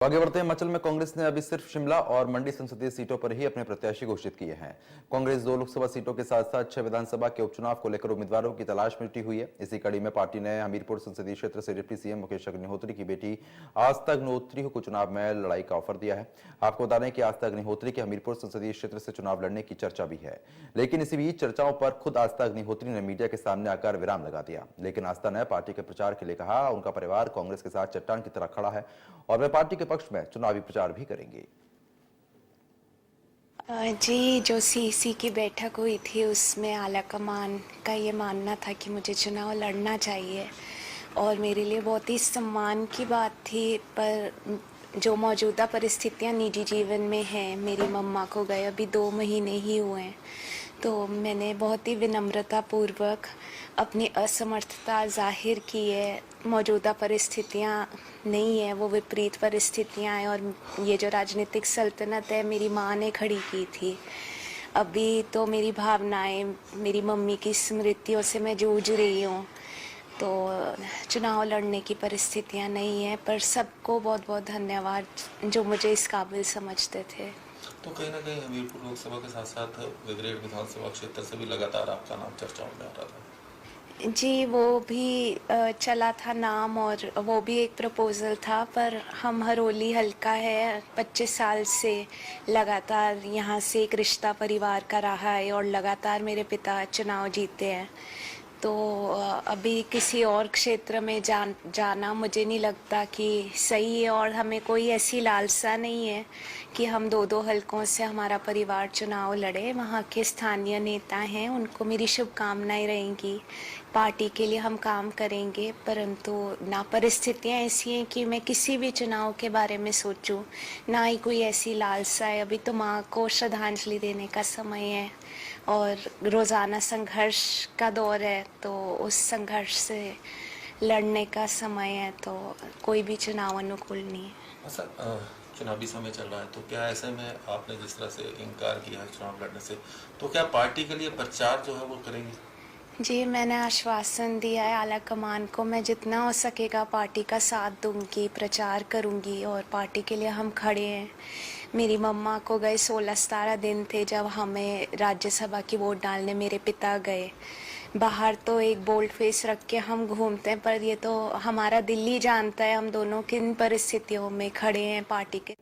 तो आगे बढ़ते हैं। हिमाचल में कांग्रेस ने अभी सिर्फ शिमला और मंडी संसदीय सीटों पर ही अपने प्रत्याशी घोषित किए हैं। कांग्रेस 2 लोकसभा सीटों के साथ साथ 6 विधानसभा के उपचुनाव को लेकर उम्मीदवारों की तलाश में जुटी हुई है। इसी कड़ी में पार्टी ने हमीरपुर संसदीय क्षेत्र से डिप्टी सीएम मुकेश अग्निहोत्री की बेटी आस्था अग्निहोत्री को चुनाव में लड़ाई का ऑफर दिया है। आपको बता दें कि आस्था अग्निहोत्री के हमीरपुर संसदीय क्षेत्र से चुनाव लड़ने की चर्चा भी है, लेकिन इसी बीच चर्चाओं पर खुद आस्था अग्निहोत्री ने मीडिया के सामने आकर विराम लगा दिया। लेकिन आस्था ने पार्टी के प्रचार के लिए कहा उनका परिवार कांग्रेस के साथ चट्टान की तरह खड़ा है और वे पार्टी के पक्ष में चुनावी प्रचार भी करेंगे। जी, जो सीसी की बैठक हुई थी उसमें आलाकमान का ये मानना था कि मुझे चुनाव लड़ना चाहिए और मेरे लिए बहुत ही सम्मान की बात थी। पर जो मौजूदा परिस्थितियां निजी जीवन में हैं, मेरी मम्मा को गए अभी 2 महीने ही हुए हैं, तो मैंने बहुत ही विनम्रतापूर्वक अपनी असमर्थता जाहिर की है। मौजूदा परिस्थितियां नहीं है, वो विपरीत परिस्थितियां हैं और ये जो राजनीतिक सल्तनत है मेरी माँ ने खड़ी की थी। अभी तो मेरी भावनाएं, मेरी मम्मी की स्मृतियों से मैं जूझ रही हूँ, तो चुनाव लड़ने की परिस्थितियां नहीं है। पर सबको बहुत बहुत धन्यवाद जो मुझे इस काबिल समझते थे। तो कहीं ना कहीं हमीरपुर लोकसभा के साथ साथ ब्रिगेड विधानसभा क्षेत्र से भी लगातार आपका नाम चर्चाओं में आ रहा था। जी, वो भी चला था नाम और वो भी एक प्रपोज़ल था, पर हम हरोली हल्का है, 25 साल से लगातार यहाँ से एक रिश्ता परिवार का रहा है और लगातार मेरे पिता चुनाव जीते हैं। तो अभी किसी और क्षेत्र में जाना मुझे नहीं लगता कि सही है और हमें कोई ऐसी लालसा नहीं है कि हम 2-2 हलकों से हमारा परिवार चुनाव लड़े। वहाँ के स्थानीय नेता हैं, उनको मेरी शुभकामनाएं रहेंगी। पार्टी के लिए हम काम करेंगे, परंतु ना परिस्थितियाँ ऐसी हैं कि मैं किसी भी चुनाव के बारे में सोचूं, ना ही कोई ऐसी लालसा है। अभी तो माँ को श्रद्धांजलि देने का समय है और रोज़ाना संघर्ष का दौर है, तो उस संघर्ष से लड़ने का समय है, तो कोई भी चुनाव अनुकूल नहीं है। अच्छा, चुनावी समय चल रहा है, तो क्या ऐसे में आपने जिस तरह से इनकार किया है चुनाव लड़ने से, तो क्या पार्टी के लिए प्रचार जो है वो करेंगी? जी, मैंने आश्वासन दिया है आलाकमान को, मैं जितना हो सकेगा पार्टी का साथ दूंगी, प्रचार करूंगी और पार्टी के लिए हम खड़े हैं। मेरी मम्मा को गए 16-17 दिन थे जब हमें राज्यसभा की वोट डालने मेरे पिता गए। बाहर तो एक बोल्ड फेस रख के हम घूमते हैं, पर ये तो हमारा दिल ही जानता है हम दोनों किन परिस्थितियों में खड़े हैं पार्टी के।